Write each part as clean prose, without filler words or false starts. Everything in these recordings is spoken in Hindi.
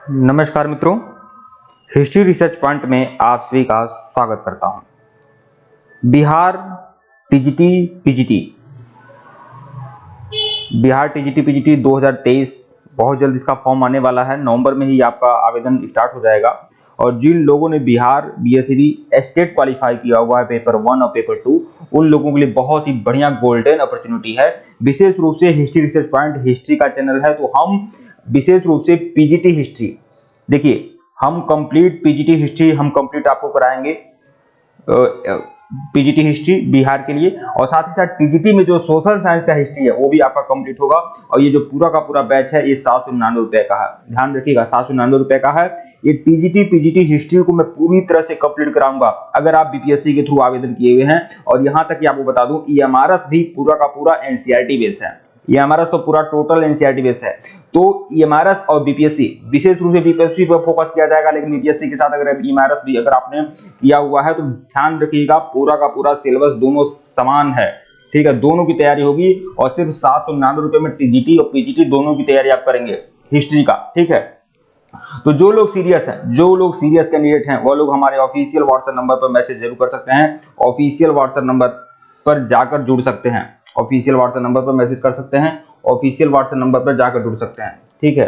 नमस्कार मित्रों, हिस्ट्री रिसर्च पॉइंट में आप सभी का स्वागत करता हूं। बिहार टीजीटी पीजीटी 2023 बहुत जल्द इसका फॉर्म आने वाला है। नवंबर में ही आपका आवेदन स्टार्ट हो जाएगा और जिन लोगों ने बिहार बीएससी स्टेट क्वालिफाई किया हुआ है पेपर 1 और पेपर 2, उन लोगों के लिए बहुत ही बढ़िया गोल्डन अपॉर्चुनिटी है। विशेष रूप से हिस्ट्री रिसर्च पॉइंट हिस्ट्री का चैनल है, तो हम विशेष रूप से पीजीटी हिस्ट्री, देखिए हम कंप्लीट पीजीटी हिस्ट्री हम कंप्लीट आपको कराएंगे, पीजीटी हिस्ट्री बिहार के लिए, और साथ ही साथ टीजीटी में जो सोशल साइंस का हिस्ट्री है वो भी आपका कंप्लीट होगा। और ये जो पूरा का पूरा बैच है ये 799 रुपए का है, ध्यान रखिएगा 799 रुपए का है। ये टीजीटी पीजीटी हिस्ट्री को मैं पूरी तरह से कंप्लीट कराऊंगा अगर आप बीपीएससी के थ्रू आवेदन किए हुए हैं। और यहाँ तक कि आपको बता दूं ईएमआरएस भी पूरा का पूरा एनसीईआरटी बेस है, ईएमआरएस तो पूरा टोटल एनसीईआरटी बेस है। तो ईएमआरएस और बीपीएससी, विशेष रूप से बीपीएससी पर फोकस किया जाएगा, लेकिन बीपीएससी के साथ अगर ईएमआरएस भी अगर आपने किया हुआ है तो ध्यान रखिएगा पूरा का पूरा सिलेबस दोनों समान है, ठीक है, दोनों की तैयारी होगी। और सिर्फ 799 रुपए में टीजीटी और पीजीटी दोनों की तैयारी आप करेंगे हिस्ट्री का, ठीक है। तो जो लोग सीरियस हैं, जो लोग सीरियस कैंडिडेट हैं, वो लोग हमारे ऑफिशियल व्हाट्सएप नंबर पर मैसेज जरूर कर सकते हैं। ऑफिशियल व्हाट्सएप नंबर पर जाकर जुड़ सकते हैं, ऑफिशियल व्हाट्सएप नंबर पर मैसेज कर सकते हैं, ऑफिशियल व्हाट्सएप नंबर पर जाकर जुड़ सकते हैं, ठीक है।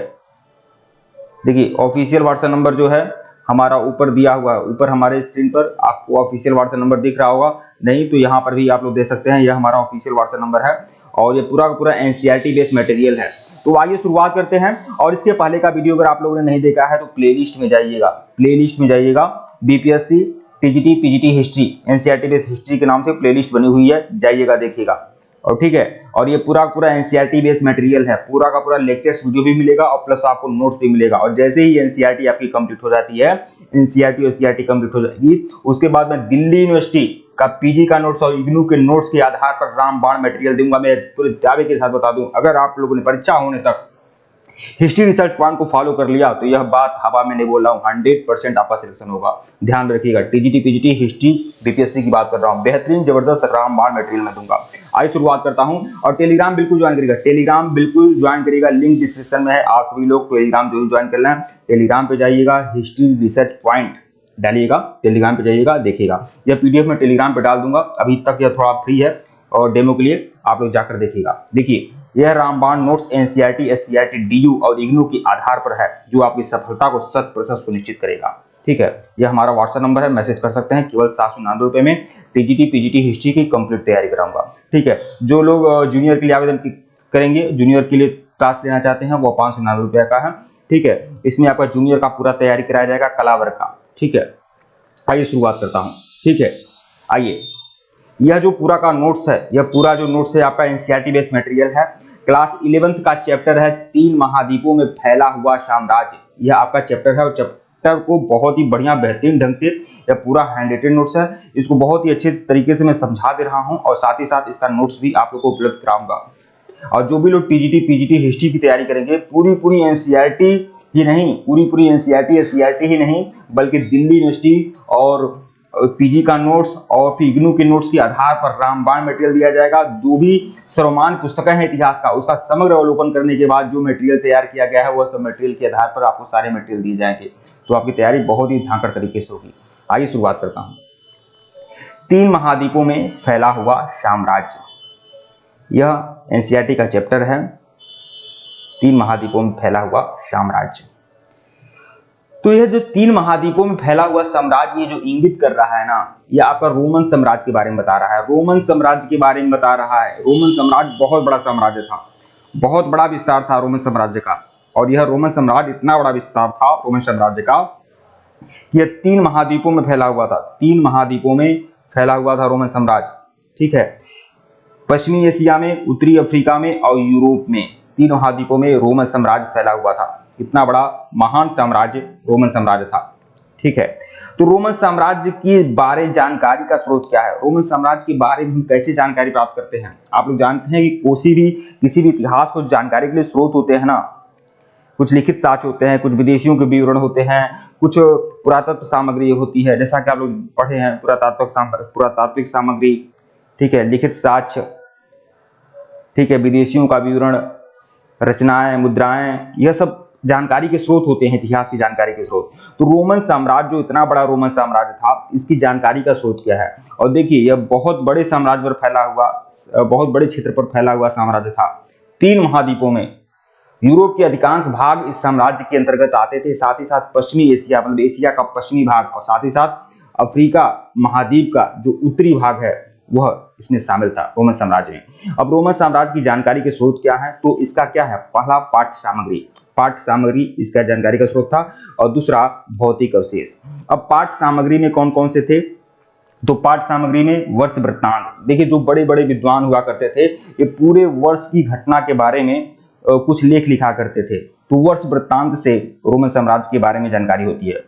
देखिए ऑफिशियल व्हाट्सएप नंबर जो है हमारा ऊपर दिया हुआ है, ऊपर हमारे स्क्रीन पर आपको ऑफिशियल व्हाट्सएप नंबर दिख रहा होगा, नहीं तो यहाँ पर भी आप लोग देख सकते हैं, यह हमारा ऑफिशियल व्हाट्सएप नंबर है और ये पूरा का पूरा एनसीईआरटी बेस्ड मटेरियल है। तो आइए शुरुआत करते हैं। और इसके पहले का वीडियो अगर आप लोगों ने नहीं देखा है तो प्लेलिस्ट में जाइएगा, प्लेलिस्ट में जाइएगा, BPSC TGT PGT history NCERT based history के नाम से प्लेलिस्ट बनी हुई है, जाइएगा देखिएगा, और ठीक है। और ये पूरा पूरा एनसीईआरटी बेस्ड मटेरियल है, पूरा का पूरा लेक्चर्स वीडियो भी मिलेगा और प्लस आपको नोट्स भी मिलेगा। और जैसे ही एनसीईआरटी आपकी कंप्लीट हो जाती है, एनसीईआरटी और सीईआरटी कंप्लीट हो जाएगी, उसके बाद मैं दिल्ली यूनिवर्सिटी का पीजी का नोट्स और इग्नू के नोट्स के आधार पर रामबाण मटेरियल दूंगा। मैं पूरे दावे के साथ बता दूं, अगर आप लोगों ने परीक्षा होने तक हिस्ट्री रिसर्च पॉइंट को फॉलो कर लिया तो यह बात हवा में नहीं बोल रहा हूँ, 100% आपका सिलेक्शन होगा। ध्यान रखिएगा, टीजीटी पीजीटी हिस्ट्री बीपीएससी की बात कर रहा हूँ, बेहतरीन जबरदस्त रामबाण मटेरियल में दूंगा। आइए शुरुआत करता हूं। और टेलीग्राम बिल्कुल ज्वाइन करिएगा, टेलीग्राम बिल्कुल ज्वाइन करिएगा, लिंक डिस्क्रिप्शन में है, आप सभी लोग टेलीग्राम जरूर ज्वाइन कर लें। टेलीग्राम पे जाइएगा, हिस्ट्री रिसर्च पॉइंट डालिएगा, टेलीग्राम पे जाइएगा, देखिएगा यह पीडीएफ में टेलीग्राम पे डाल दूंगा। अभी तक यह थोड़ा फ्री है और डेमो के लिए आप लोग जाकर देखिएगा। देखिए यह रामबाण नोट्स एनसीईआरटी एससीईआरटी डीयू और इग्नू के आधार पर है, जो आपकी सफलता को 100% सुनिश्चित करेगा, ठीक है। यह हमारा व्हाट्सएप नंबर है, मैसेज कर सकते हैं। केवल 799 रुपए में टीजीटी पीजीटी हिस्ट्री की कंप्लीट तैयारी कराऊंगा, ठीक है। जो लोग जूनियर के लिए आवेदन करेंगे, जूनियर के लिए क्लास लेना चाहते हैं, वो 599 रुपए का है, ठीक है। इसमें आपका जूनियर का पूरा तैयारी कराया जाएगा, कलावर का, ठीक है। आइए शुरुआत करता हूँ, ठीक है। आइए, यह जो पूरा का नोट्स है, यह पूरा जो नोट्स है आपका एनसीईआरटी बेस्ड मटेरियल है। क्लास 11th का चैप्टर है 3 महाद्वीपों में फैला हुआ साम्राज्य, यह आपका चैप्टर है। और चैप्टर को बहुत ही बढ़िया बेहतरीन ढंग से यह पूरा हैंड रिटन नोट्स है, इसको बहुत ही अच्छे तरीके से मैं समझा दे रहा हूं और साथ ही साथ इसका नोट्स भी आप लोग को उपलब्ध कराऊंगा। और जो भी लोग टीजीटी पीजीटी हिस्ट्री की तैयारी करेंगे, पूरी एनसीईआरटी ही नहीं, पूरी एनसीईआरटी एससीईआरटी ही नहीं, बल्कि दिल्ली यूनिवर्सिटी और पीजी का नोट्स और फिर इग्नू के नोट्स के आधार पर रामबाण मटेरियल दिया जाएगा। जो भी सर्वमान्य पुस्तकें हैं इतिहास का, उसका समग्र अवलोकन करने के बाद जो मटेरियल तैयार किया गया है, वह सब मटेरियल के आधार पर आपको सारे मटेरियल दिए जाएंगे, तो आपकी तैयारी बहुत ही धांकड़ तरीके से होगी। आइए शुरुआत करता हूँ। 3 महाद्वीपों में फैला हुआ साम्राज्य, यह एनसीईआरटी का चैप्टर है, 3 महाद्वीपों में फैला हुआ साम्राज्य। तो यह जो 3 महाद्वीपों में फैला हुआ साम्राज्य, ये जो इंगित कर रहा है ना, यह आपका रोमन साम्राज्य के बारे में बता रहा है, रोमन साम्राज्य के बारे में बता रहा है। रोमन साम्राज्य बहुत बड़ा साम्राज्य था, बहुत बड़ा विस्तार था रोमन साम्राज्य का। और यह रोमन साम्राज्य इतना बड़ा विस्तार था रोमन साम्राज्य का कि यह 3 महाद्वीपों में फैला हुआ था, 3 महाद्वीपों में फैला हुआ था रोमन साम्राज्य, ठीक है। पश्चिमी एशिया में, उत्तरी अफ्रीका में और यूरोप में, 3 महाद्वीपों में रोमन साम्राज्य फैला हुआ था। इतना बड़ा महान साम्राज्य रोमन साम्राज्य था, ठीक है। तो रोमन साम्राज्य की बारे जानकारी का स्रोत क्या है, रोमन साम्राज्य के बारे में हम कैसे जानकारी प्राप्त करते हैं। आप लोग जानते हैं कि किसी भी इतिहास को जानकारी के लिए स्रोत होते हैं ना, कुछ लिखित साक्ष्य होते हैं, कुछ विदेशियों के विवरण होते हैं, कुछ पुरातत्व सामग्री होती है, जैसा कि आप लोग पढ़े हैं पुरातात्विक सामग्री, ठीक है, लिखित साक्ष्य, ठीक है, विदेशियों का विवरण, रचनाएं, मुद्राएं, यह सब जानकारी के स्रोत होते हैं, इतिहास की जानकारी के स्रोत। तो रोमन साम्राज्य, जो इतना बड़ा रोमन साम्राज्य था, इसकी जानकारी का स्रोत क्या है? और देखिए यह बहुत बड़े साम्राज्य पर फैला हुआ, बहुत बड़े क्षेत्र पर फैला हुआ साम्राज्य था। 3 महाद्वीपों में यूरोप के अधिकांश भाग इस साम्राज्य के अंतर्गत आते थे, साथ ही साथ पश्चिमी एशिया, मतलब एशिया का पश्चिमी भाग, और साथ ही साथ अफ्रीका महाद्वीप का जो उत्तरी भाग है वह इसमें शामिल था रोमन साम्राज्य में। अब रोमन साम्राज्य की जानकारी के स्रोत क्या है? तो इसका क्या है? पहला पाठ्य सामग्री इसका जानकारी का स्रोत था, और दूसरा भौतिक अवशेष। अब पाठ्य सामग्री में कौन कौन से थे? तो पाठ्य सामग्री में वर्ष वृत्तांत। देखिए जो बड़े बड़े विद्वान हुआ करते थे, ये पूरे वर्ष की घटना के बारे में कुछ लेख लिखा करते थे, तो वर्ष वृत्तांत से रोमन साम्राज्य के बारे में जानकारी होती है।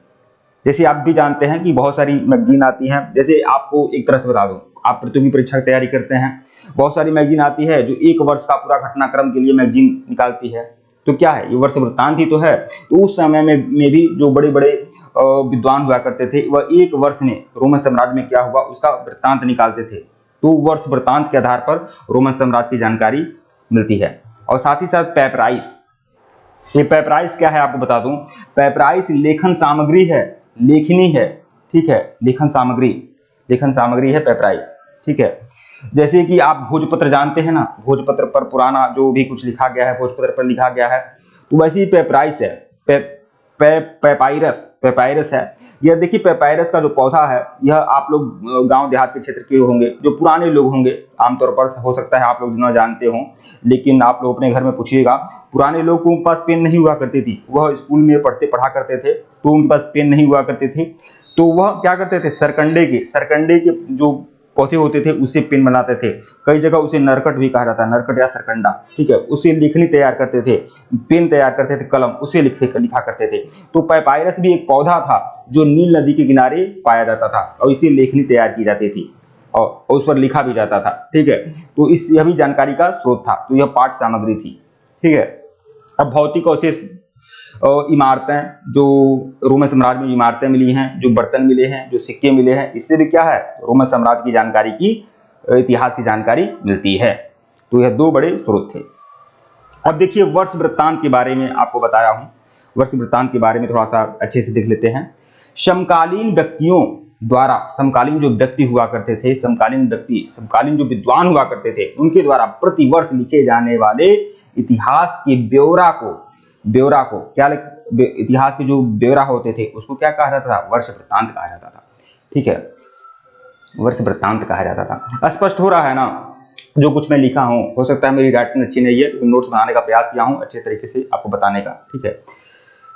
जैसे आप भी जानते हैं कि बहुत सारी मैगजीन आती हैं, जैसे आपको एक तरह से बता दूं, आप प्रतियोगी परीक्षा की तैयारी करते हैं, बहुत सारी मैगजीन आती है जो एक वर्ष का पूरा घटनाक्रम के लिए मैगजीन निकालती है। तो क्या है? ये वर्ष वृत्तांत ही तो है। तो उस समय में भी जो बड़े बड़े विद्वान हुआ करते थे, वह एक वर्ष में रोमन साम्राज्य में क्या हुआ उसका वृत्तांत निकालते थे। तो वर्ष वृत्तांत के आधार पर रोमन साम्राज्य की जानकारी मिलती है। और साथ ही साथ पेपराइस, ये पेपराइस क्या है आपको बता दूं, पेपराइस लेखन सामग्री है, लेखनी है, ठीक है, लेखन सामग्री है पेपराइस, ठीक है। जैसे कि आप भोजपत्र जानते हैं ना, भोजपत्र पर पुराना जो भी कुछ लिखा गया है, भोजपत्र पर लिखा गया है, तो वैसे ही पेपराइस है, पेपायरस है। यह देखिए पेपायरस का जो पौधा है, यह आप लोग गांव देहात के क्षेत्र के होंगे, जो पुराने लोग होंगे, आमतौर पर हो सकता है आप लोग न जानते हों, लेकिन आप लोग अपने घर में पूछिएगा, पुराने लोगों के पास पेन नहीं हुआ करती थी, वह स्कूल में पढ़ा करते थे, तो उनके पास पेन नहीं हुआ करते थे, तो वह क्या करते थे, सरकंडे के जो पौधे होते थे उससे पेन बनाते थे। कई जगह उसे नरकट भी कहा जाता है, नरकट या सरकंडा, ठीक है। उससे लेखनी तैयार करते थे, पेन तैयार करते थे, कलम, उससे लिखा करते थे। तो पेपायरस भी एक पौधा था जो नील नदी के किनारे पाया जाता था, और इसे लेखनी तैयार की जाती थी और उस पर लिखा भी जाता था, ठीक है। तो यह भी जानकारी का स्रोत था। तो यह पाठ्य सामग्री थी, ठीक है। अब भौतिक अवशेष, इमारतें, जो रोमन साम्राज्य में इमारतें मिली हैं, जो बर्तन मिले हैं, जो सिक्के मिले हैं, इससे भी क्या है, रोमन साम्राज्य की जानकारी की, इतिहास की जानकारी मिलती है। तो यह 2 बड़े स्रोत थे। अब देखिए वर्ष वृत्तांत के बारे में आपको बताया हूं, वर्ष वृत्तांत के बारे में थोड़ा सा अच्छे से देख लेते हैं। समकालीन व्यक्तियों द्वारा, समकालीन जो व्यक्ति हुआ करते थे, समकालीन जो विद्वान हुआ करते थे, उनके द्वारा प्रतिवर्ष लिखे जाने वाले इतिहास के ब्यौरा को क्या, इतिहास के जो ब्यौरा होते थे उसको क्या कहा जाता था, वर्ष वृत्तांत कहा जाता था, ठीक है, वर्ष वृत्तांत कहा जाता था। स्पष्ट हो रहा है ना जो कुछ मैं लिखा हूं? हो सकता है मेरी राइटिंग अच्छी नहीं है, नोट्स बनाने का प्रयास किया हूं अच्छे तरीके से आपको बताने का, ठीक है।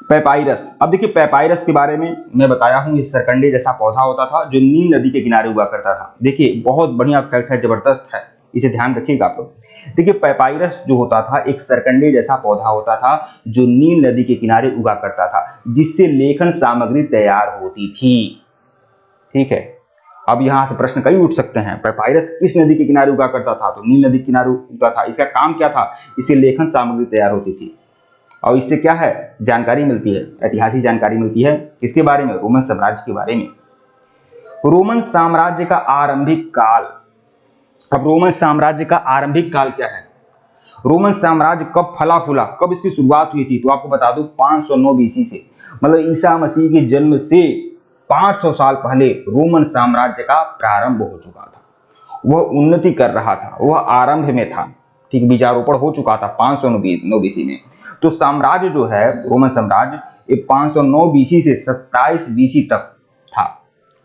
पेपायरस, अब देखिए पेपायरस के बारे में मैं बताया हूं, ये सरकंडे जैसा पौधा होता था जो नील नदी के किनारे हुआ करता था। देखिए बहुत बढ़िया फैक्ट है, जबरदस्त है, इसे ध्यान रखिएगा आप लोग। देखिए पेपायरस जो होता था एक सरकंडे जैसा पौधा होता था जो नील नदी के किनारे उगा करता था, जिससे लेखन सामग्री तैयार होती थी, ठीक है। अब यहां से प्रश्न कई उठ सकते हैं, पेपायरस किस नदी के किनारे उगा करता था? तो नील नदी के किनारे उगता था। इसका काम क्या था? इससे लेखन सामग्री तैयार होती थी, और इससे क्या है, जानकारी मिलती है, ऐतिहासिक जानकारी मिलती है। किसके बारे में? रोमन साम्राज्य के बारे में। रोमन साम्राज्य का आरंभिक काल। अब रोमन साम्राज्य का आरंभिक काल क्या है? रोमन साम्राज्य कब फला फूला, कब इसकी शुरुआत हुई थी? तो आपको बता दूं 509 बीसी से, मतलब ईसा मसीह के जन्म से 500 साल पहले रोमन साम्राज्य का प्रारंभ हो चुका था। वह उन्नति कर रहा था, वह आरंभ में था, ठीक, बीजारोपण हो चुका था 509 बीसी में। तो साम्राज्य जो है रोमन साम्राज्य, ये 509 बीसी से 27 बीसी तक था।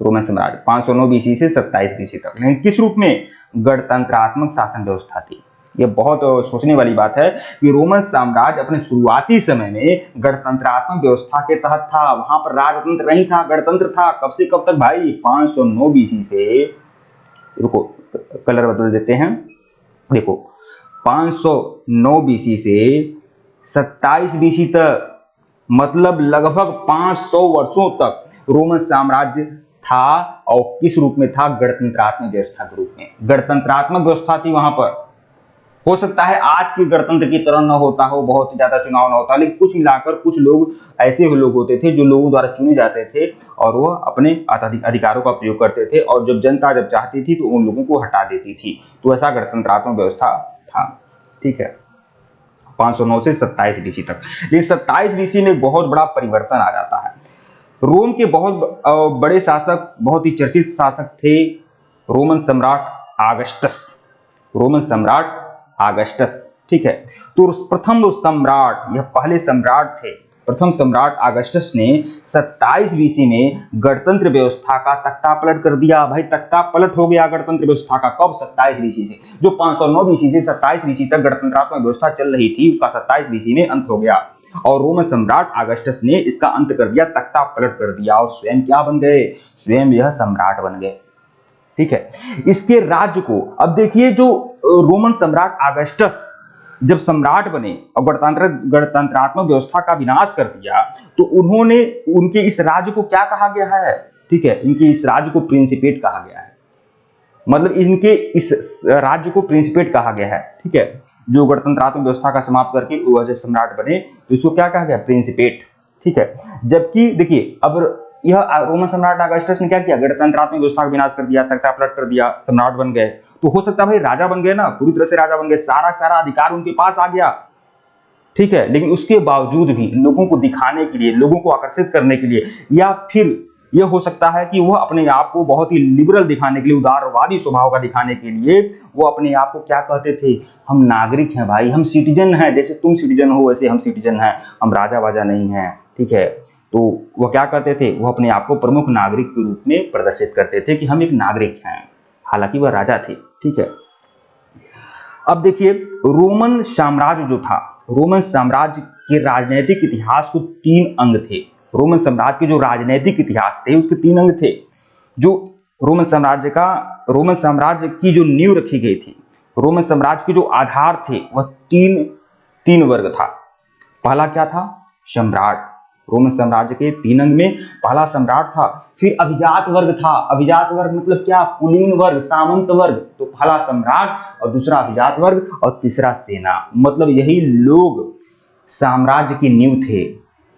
रोमन साम्राज्य 509 बीसी से 27 बीसी तक, लेकिन किस रूप में? गणतंत्रात्मक शासन व्यवस्था थी। यह बहुत सोचने वाली बात है कि रोमन साम्राज्य अपने शुरुआती समय में गणतंत्रात्मक व्यवस्था के तहत था। वहां पर राजतंत्र नहीं था, गणतंत्र था। कब से कब तक भाई? 509 बीसी से, रुको कलर बदल देते हैं, देखो 509 बीसी से 27 बीसी तक, मतलब लगभग 500 वर्षों तक रोमन साम्राज्य था। और किस रूप में था? गणतंत्रात्मक व्यवस्था के रूप में। गणतंत्रात्मक व्यवस्था थी वहां पर। हो सकता है आज की गणतंत्र की तरह न होता हो, बहुत ज्यादा चुनाव न होता, लेकिन कुछ मिलाकर कुछ लोग ऐसे लोग होते थे जो लोगों द्वारा चुने जाते थे और वह अपने अधिकारों का प्रयोग करते थे, और जब जनता जब चाहती थी तो उन लोगों को हटा देती थी। तो ऐसा गणतंत्रात्मक व्यवस्था था, ठीक है। 509 से 27 BC तक। लेकिन 27 BC में बहुत बड़ा परिवर्तन आ जाता है। रोम के बहुत बड़े शासक, बहुत ही चर्चित शासक थे रोमन सम्राट आगस्टस। रोमन सम्राट आगस्टस, ठीक है। तो प्रथम सम्राट, यह पहले सम्राट थे, प्रथम सम्राट आगस्टस ने 27 BC में गणतंत्र व्यवस्था का तख्ता पलट कर दिया। भाई तख्ता पलट हो गया गणतंत्र व्यवस्था का। कब? 27 BC से। जो 509 BC से 27 BC तक गणतंत्रात्मक व्यवस्था चल रही थी, उसका 27 BC में अंत हो गया और रोमन सम्राट आगस्टस ने इसका अंत कर दिया, तख्ता पलट कर दिया और स्वयं क्या बन गए? स्वयं यह सम्राट बन गए, ठीक है। इसके राज्य को अब देखिए, जो रोमन सम्राट आगस्टस जब सम्राट बने और गणतंत्रात्मक व्यवस्था का विनाश कर दिया, तो उन्होंने, उनके इस राज्य को क्या कहा गया है? ठीक है, इनके इस राज्य को प्रिंसिपेट कहा गया है। मतलब इनके इस राज्य को प्रिंसिपेट कहा गया है, ठीक है। जो गणतंत्रात्मक व्यवस्था का समाप्त करके वह जब सम्राट बने तो इसको क्या कहा गया? प्रिंसिपेट, ठीक है। जबकि देखिए, अब यह रोमन सम्राट अगस्टस ने क्या किया? गणतंत्रात्मक व्यवस्था का विनाश कर दिया, तख्ता पलट कर दिया, सम्राट बन गए। तो हो सकता है भाई राजा बन गए ना, पूरी तरह से राजा बन गए, सारा अधिकार उनके पास आ गया, ठीक है। लेकिन उसके बावजूद भी लोगों को दिखाने के लिए, लोगों को आकर्षित करने के लिए, या फिर यह हो सकता है कि वह अपने आप को बहुत ही लिबरल दिखाने के लिए, उदारवादी स्वभाव का दिखाने के लिए, वो अपने आप को क्या कहते थे? हम नागरिक हैं भाई, हम सिटीजन हैं, जैसे तुम सिटीजन हो वैसे हम सिटीजन हैं, हम राजा वाजा नहीं हैं, ठीक है। तो वह क्या करते थे? वो अपने आप को प्रमुख नागरिक के रूप में प्रदर्शित करते थे कि हम एक नागरिक हैं, हालांकि वह राजा थे, ठीक है। अब देखिए, रोमन साम्राज्य जो था, रोमन साम्राज्य के राजनीतिक इतिहास को 3 अंग थे। रोमन साम्राज्य के जो राजनीतिक इतिहास थे उसके 3 अंग थे। जो रोमन साम्राज्य की जो नींव रखी गई थी, रोमन साम्राज्य के जो आधार थे, वह तीन वर्ग था। पहला क्या था? सम्राट। रोमन साम्राज्य के 3 अंग में पहला सम्राट था, फिर अभिजात वर्ग था। अभिजात वर्ग मतलब क्या? कुलीन वर्ग, सामंत वर्ग। तो पहला सम्राट और दूसरा अभिजात वर्ग और तीसरा सेना। मतलब यही लोग साम्राज्य की नींव थे।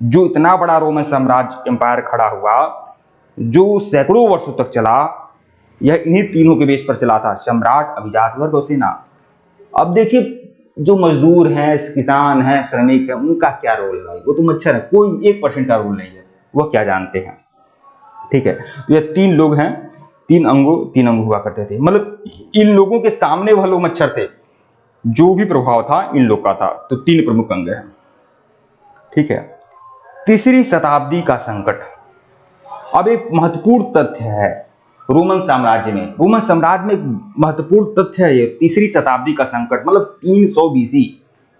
जो इतना बड़ा रोमन साम्राज्य एम्पायर खड़ा हुआ, जो सैकड़ों वर्षों तक चला, यह इन्हीं तीनों के बेस पर चला था, सम्राट, अभिजात वर्ग और सेना। अब देखिए, जो मजदूर हैं, किसान हैं, श्रमिक हैं, उनका क्या रोल है? वो तो मच्छर है, कोई 1% का रोल नहीं है, वो क्या जानते हैं, ठीक है। तो ये 3 लोग हैं, 3 अंग हुआ करते थे। मतलब इन लोगों के सामने वह लोग मच्छर थे, जो भी प्रभाव था इन लोग का था। तो 3 प्रमुख अंग हैं, ठीक है। तीसरी शताब्दी का संकट। अब एक महत्वपूर्ण तथ्य है रोमन साम्राज्य में, रोमन साम्राज्य में एक महत्वपूर्ण तथ्य है ये तीसरी शताब्दी का संकट। मतलब 300 BC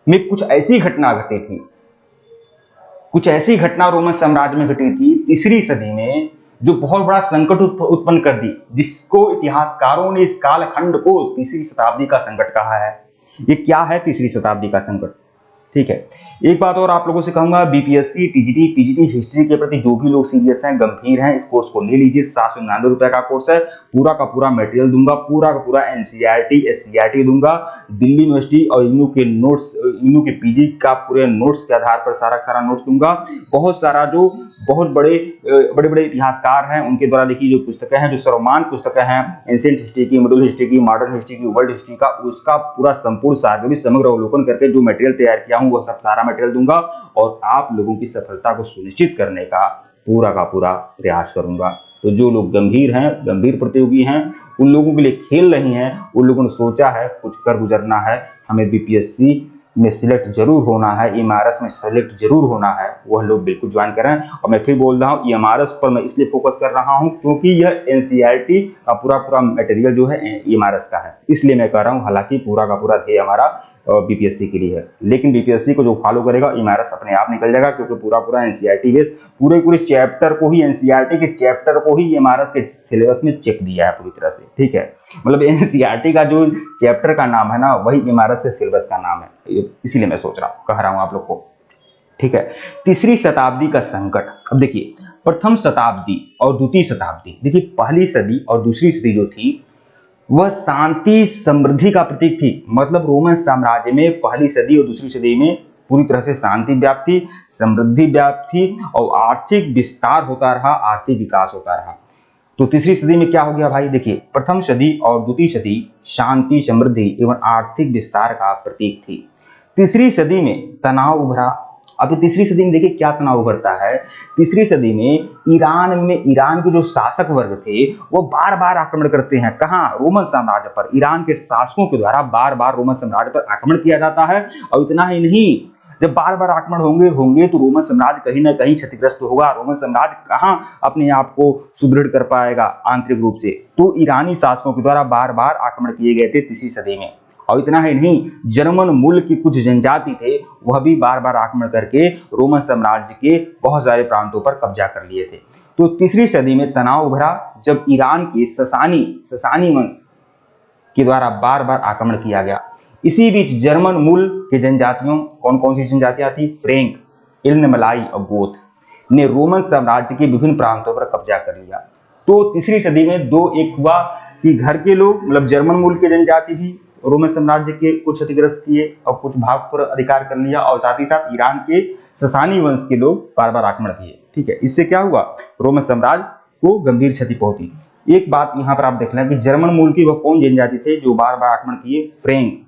में कुछ ऐसी घटना घटी थी, कुछ ऐसी घटना रोमन साम्राज्य में घटी थी तीसरी सदी में, जो बहुत बड़ा संकट उत्पन्न कर दी, जिसको इतिहासकारों ने इस कालखंड को तीसरी शताब्दी का संकट कहा है। ये क्या है तीसरी शताब्दी का संकट? ठीक है। एक बात और आप लोगों से कहूंगा, बीपीएससी, टीजीटी, पीजीटी हिस्ट्री के प्रति जो भी लोग सीरियस हैं, गंभीर हैं, इस कोर्स को ले लीजिए। 799 रुपए का कोर्स है। पूरा का पूरा मटेरियल दूंगा, पूरा का पूरा एनसीईआरटी, एससीईआरटी दूंगा। दिल्ली यूनिवर्सिटी और इग्नू के नोट्स, इग्नू के पीजी का पूरे नोट्स के आधार पर सारा नोट्स दूंगा। बहुत सारा जो बहुत बड़े इतिहासकार हैं उनके द्वारा लिखी जो पुस्तकें हैं, जो सर्वमान्य पुस्तकें हैं, एंशिएंट हिस्ट्री की, मिडिल हिस्ट्री की, मॉडर्न हिस्ट्री की, वर्ल्ड हिस्ट्री का, उसका पूरा संपूर्ण सारगर्भित समग्र अवलोकन करके जो मटेरियल तैयार किया हूं, वह सब सारा मटेरियल दूंगा और आप लोगों की सफलता को सुनिश्चित करने का पूरा प्रयास करूंगा। तो जो लोग गंभीर हैं, गंभीर प्रतियोगी हैं, उन लोगों के लिए खेल नहीं है, उन लोगों ने सोचा है कुछ कर गुजरना है, हमें बीपीएससी में सिलेक्ट जरूर होना है, एमआरएस में सिलेक्ट जरूर होना है, वह लोग बिल्कुल ज्वाइन करें। और मैं फिर बोल रहा हूँ, एमआरएस पर मैं इसलिए फोकस कर रहा हूँ क्योंकि यह एनसीईआरटी का पूरा मटेरियल जो है एमआरएस का है, इसलिए मैं कह रहा हूँ। हालांकि पूरा का पूरा ध्येय हमारा बीपीएससी के लिए है, लेकिन बीपीएससी को जो फॉलो करेगा एमआरएस अपने आप निकल जाएगा, क्योंकि पूरा एनसीईआरटी बेस पूरे चैप्टर को ही, एनसीईआरटी के चैप्टर को ही एमआरएस के सिलेबस में चेक दिया है पूरी तरह से। ठीक है, मतलब एनसीईआरटी का जो चैप्टर का नाम है ना, वही एमआरएस के सिलेबस का नाम है, इसीलिए मैं सोच रहा हूँ, कह रहा हूँ आप लोग को। ठीक है, तीसरी शताब्दी का संकट। अब देखिए, प्रथम शताब्दी और द्वितीय शताब्दी, देखिए पहली सदी और दूसरी सदी जो थी वह शांति समृद्धि का प्रतीक थी। मतलब रोमन साम्राज्य में पहली सदी और दूसरी सदी में पूरी तरह से शांति व्याप्त थी, समृद्धि व्याप्त थी और आर्थिक विस्तार होता रहा, आर्थिक विकास होता रहा। तो तीसरी सदी में क्या हो गया भाई? देखिए, प्रथम सदी और द्वितीय सदी शांति, समृद्धि एवं आर्थिक विस्तार का प्रतीक थी। तीसरी सदी में तनाव उभरा। अब तीसरी सदी में देखिए क्या तनाव उभरता है। तीसरी सदी में ईरान के जो शासक वर्ग थे वो बार बार आक्रमण करते हैं। कहाँ? रोमन साम्राज्य पर। ईरान के शासकों के द्वारा बार बार रोमन साम्राज्य पर आक्रमण किया जाता है। और इतना ही नहीं, जब बार बार आक्रमण होंगे तो रोमन साम्राज्य कहीं ना कहीं क्षतिग्रस्त होगा। रोमन साम्राज्य कहाँ अपने आप को सुदृढ़ कर पाएगा आंतरिक रूप से। तो ईरानी शासकों के द्वारा बार बार आक्रमण किए गए थे तीसरी सदी में। और इतना ही नहीं, जर्मन मूल की कुछ जनजाति थे वह भी बार बार आक्रमण करके रोमन साम्राज्य के बहुत सारे प्रांतों पर कब्जा कर लिए थे। तो तीसरी सदी में तनाव उभरा जब ईरान के ससानी वंश के द्वारा बार बार आक्रमण किया गया। इसी बीच जर्मन मूल के जनजातियों, कौन कौन सी जनजातियां थी? फ्रेंक, इल्न-मलाई और गोथ ने रोमन साम्राज्य के विभिन्न प्रांतों पर कब्जा कर लिया। तो तीसरी सदी में दो एक हुआ कि घर के लोग, मतलब जर्मन मूल के जनजाति भी रोमन साम्राज्य के कुछ क्षतिग्रस्त किए और कुछ भाग पर अधिकार कर लिया, और साथ ही साथ ईरान के ससानी वंश के लोग बार बार आक्रमण किए। ठीक है, इससे क्या हुआ? रोमन साम्राज्य को गंभीर क्षति पहुंची। एक बात यहाँ पर आप देख लें कि जर्मन मूल की वह कौन जनजाति थे जो बार बार आक्रमण किए? फ्रेंक,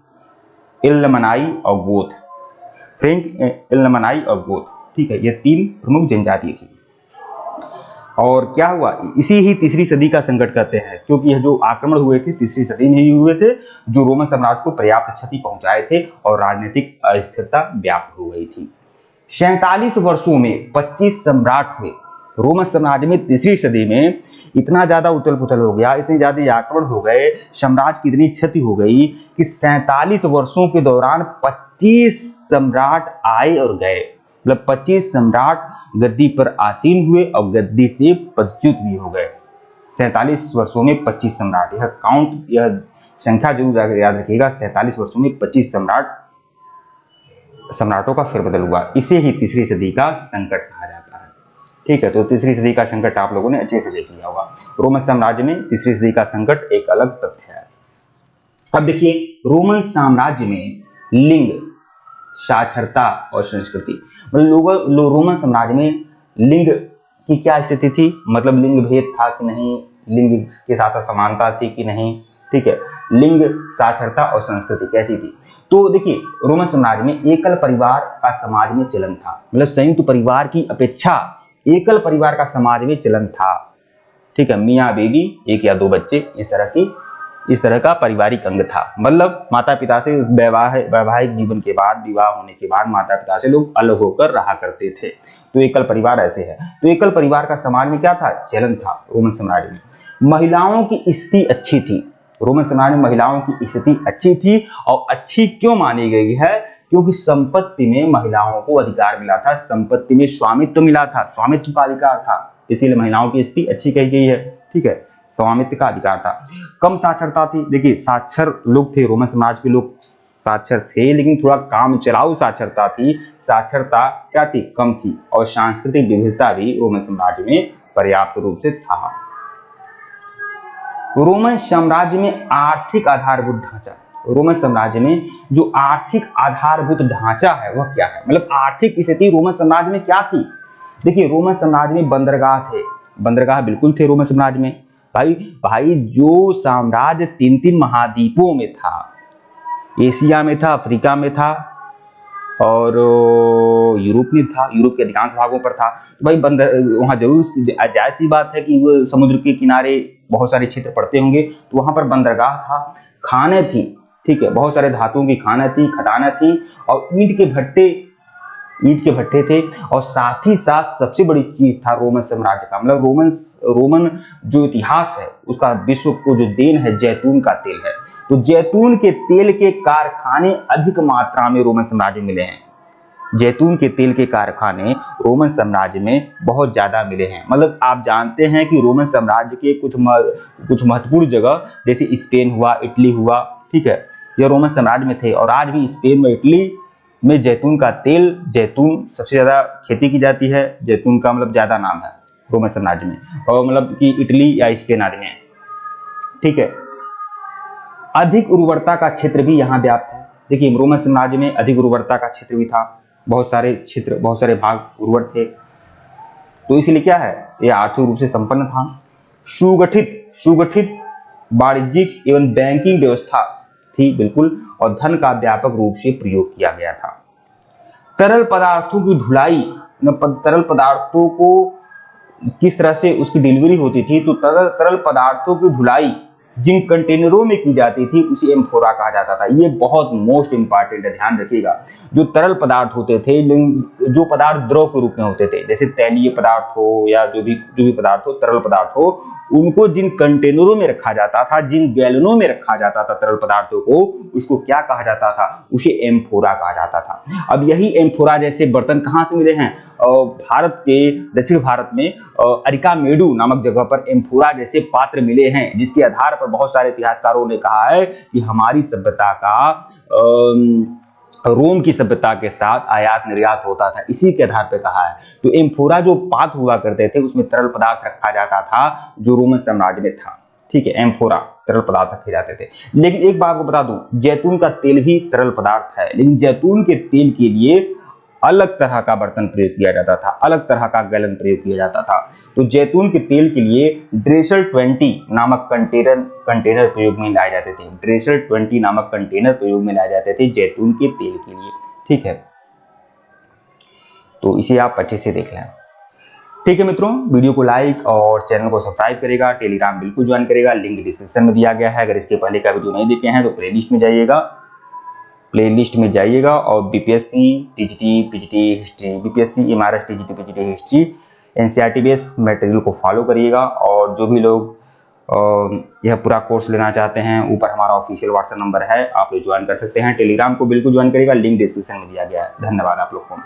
इल्न-मलाई और गोथ। फ्रेंक, इल्न-मलाई और गोथ। ठीक है, ये तीन प्रमुख जनजाति थी। और क्या हुआ? इसी ही तीसरी सदी का संकट कहते हैं, क्योंकि यह जो आक्रमण हुए थे तीसरी सदी में ही हुए थे, जो रोमन साम्राज्य को पर्याप्त क्षति पहुंचाए थे और राजनीतिक अस्थिरता व्याप्त हो गई थी। 47 वर्षों में 25 सम्राट हुए। रोमन साम्राज्य में तीसरी सदी में इतना ज्यादा उथल पुथल हो गया, इतने ज्यादा आक्रमण हो गए, साम्राज्य की इतनी क्षति हो गई कि 47 वर्षों के दौरान 25 सम्राट आए और गए। मतलब 25 सम्राट गद्दी पर आसीन हुए और गद्दी से पदच्युत भी हो गए। 47 वर्षों में 25 सम्राट, यह संख्या जरूर याद रखिएगा। 47 वर्षों में 25 सम्राटों का फेरबदल हुआ। इसे ही तीसरी सदी का संकट कहा जाता है। ठीक है, तो तीसरी सदी का संकट आप लोगों ने अच्छे से देख लिया होगा। रोमन साम्राज्य में तीसरी सदी का संकट एक अलग तथ्य है। अब देखिए, रोमन साम्राज्य में लिंग, साक्षरता और संस्कृति, मतलब रोमन साम्राज्य में लिंग की क्या स्थिति थी? मतलब लिंग भेद था कि नहीं, लिंग के साथ समानता थी कि नहीं। ठीक है, लिंग, साक्षरता और संस्कृति कैसी थी? तो देखिए, रोमन साम्राज्य में एकल परिवार का समाज में चलन था। मतलब संयुक्त परिवार की अपेक्षा एकल परिवार का समाज में चलन था। ठीक है, मियाँ बीवी, एक या दो बच्चे, इस तरह का पारिवारिक अंग था। मतलब माता पिता से वैवाहिक जीवन के बाद, विवाह होने के बाद माता पिता से लोग अलग होकर रहा करते थे। तो एकल परिवार ऐसे है। तो एकल परिवार का समाज में क्या था? चलन था रोमन साम्राज्य में। महिलाओं की स्थिति अच्छी थी। रोमन साम्राज्य में महिलाओं की स्थिति अच्छी थी। और अच्छी क्यों मानी गई है? क्योंकि संपत्ति में महिलाओं को अधिकार मिला था, संपत्ति में स्वामित्व मिला था, स्वामित्व का अधिकार था, इसीलिए महिलाओं की स्थिति अच्छी कही गई है। ठीक है, स्वामित्व का अधिकार था। कम साक्षरता थी। देखिए, साक्षर लोग थे, रोमन समाज के लोग साक्षर थे, लेकिन थोड़ा काम चलाऊ साक्षरता थी। साक्षरता क्या थी? कम थी। और सांस्कृतिक विविधता भी रोमन साम्राज्य में पर्याप्त रूप से था। रोमन साम्राज्य में आर्थिक आधारभूत ढांचा, रोमन साम्राज्य में जो आर्थिक आधारभूत ढांचा है वह क्या है? मतलब आर्थिक स्थिति रोमन साम्राज्य में क्या थी? देखिए, रोमन साम्राज्य में बंदरगाह थे, बंदरगाह बिल्कुल थे रोमन साम्राज्य में। भाई जो साम्राज्य 3 महाद्वीपों में था, एशिया में था, अफ्रीका में था और यूरोप में था, यूरोप के अधिकांश भागों पर था। तो भाई वहाँ जरूर जायज़ सी बात है कि वो समुद्र के किनारे बहुत सारे क्षेत्र पड़ते होंगे, तो वहाँ पर बंदरगाह था, खाने थी। ठीक है, बहुत सारे धातुओं की खाने थी, खदानें थी और ईंट के भट्टे थे। और साथ ही साथ सबसे बड़ी चीज था रोमन साम्राज्य का, मतलब रोमन जो इतिहास है उसका विश्व को जो देन है, जैतून का तेल है। तो जैतून के तेल के कारखाने अधिक मात्रा में रोमन साम्राज्य में मिले हैं। जैतून के तेल के कारखाने रोमन साम्राज्य में बहुत ज्यादा मिले हैं। मतलब आप जानते हैं कि रोमन साम्राज्य के कुछ महत्वपूर्ण जगह जैसे स्पेन हुआ, इटली हुआ, ठीक है, यह रोमन साम्राज्य में थे। और आज भी स्पेन व इटली में जैतून का तेल, जैतून सबसे ज्यादा खेती की जाती है। जैतून का मतलब ज्यादा नाम है रोमन साम्राज्य में, और मतलब कि इटली या स्पेन आदि में। ठीक है, अधिक उर्वरता का क्षेत्र भी यहाँ व्याप्त है। देखिए, रोमन साम्राज्य में अधिक उर्वरता का क्षेत्र भी था, बहुत सारे भाग उर्वर थे। तो इसलिए क्या है, यह आर्थिक रूप से संपन्न था। सुगठित वाणिज्यिक एवं बैंकिंग व्यवस्था थी बिल्कुल, और धन का व्यापक रूप से प्रयोग किया गया था। तरल पदार्थों की ढुलाई, तरल पदार्थों को किस तरह से उसकी डिलीवरी होती थी, तो तरल पदार्थों की ढुलाई जिन कंटेनरों में की जाती थी उसे एम्फोरा कहा जाता था। ये बहुत मोस्ट इंपॉर्टेंट है, ध्यान रखिएगा। जो तरल पदार्थ होते थे, जो पदार्थ द्रव के रूप में होते थे, जैसे तैलीय पदार्थ हो या जो भी पदार्थ हो, तरल पदार्थ हो, उनको जिन कंटेनरों में रखा जाता था, जिन गैलनों में रखा जाता था तरल पदार्थों को, उसको क्या कहा जाता था, उसे एम्फोरा कहा जाता था। अब यही एम्फोरा जैसे बर्तन कहाँ से मिले हैं, भारत के दक्षिण भारत में अरिकामेडू नामक जगह पर एम्फोरा जैसे पात्र मिले हैं, जिसके आधार पर बहुत सारे इतिहासकारों ने कहा है कि हमारी सभ्यता का रोम की सभ्यता के साथ आयात निर्यात होता था, इसी के आधार पर कहा है। तो एम्फोरा जो पात्र हुआ करते थे उसमें तरल पदार्थ रखा जाता था, जो रोमन साम्राज्य में था। ठीक है, एम्फोरा तरल पदार्थ रखे जाते थे। लेकिन एक बात को बता दूं, जैतून का तेल भी तरल पदार्थ है, लेकिन जैतून के तेल के लिए अलग तरह का बर्तन प्रयोग किया जाता था, अलग तरह का गैलन प्रयोग किया जाता था। तो जैतून के तेल के लिए ड्रेसल 20 नामक कंटेनर प्रयोग में लाए जाते थे। ड्रेसल 20 नामक कंटेनर प्रयोग में लाए जाते थे जैतून के तेल के लिए। ठीक है, तो इसे आप अच्छे से देख लें। ठीक है मित्रों, वीडियो को लाइक और चैनल को सब्सक्राइब करेगा, टेलीग्राम बिल्कुल ज्वाइन करेगा, लिंक डिस्क्रिप्शन में दिया गया है। अगर इसके पहले का वीडियो नहीं देखे हैं तो प्लेलिस्ट में जाइएगा और BPSC, TGT, PGT history, BPSC, MRS, TGT, PGT history, NCERT based material को फॉलो करिएगा। और जो भी लोग यह पूरा कोर्स लेना चाहते हैं, ऊपर हमारा ऑफिशियल व्हाट्सएप नंबर है, आप लोग ज्वाइन कर सकते हैं। टेलीग्राम को बिल्कुल ज्वाइन करिएगा, लिंक डिस्क्रिप्शन में दिया गया है। धन्यवाद आप लोग को।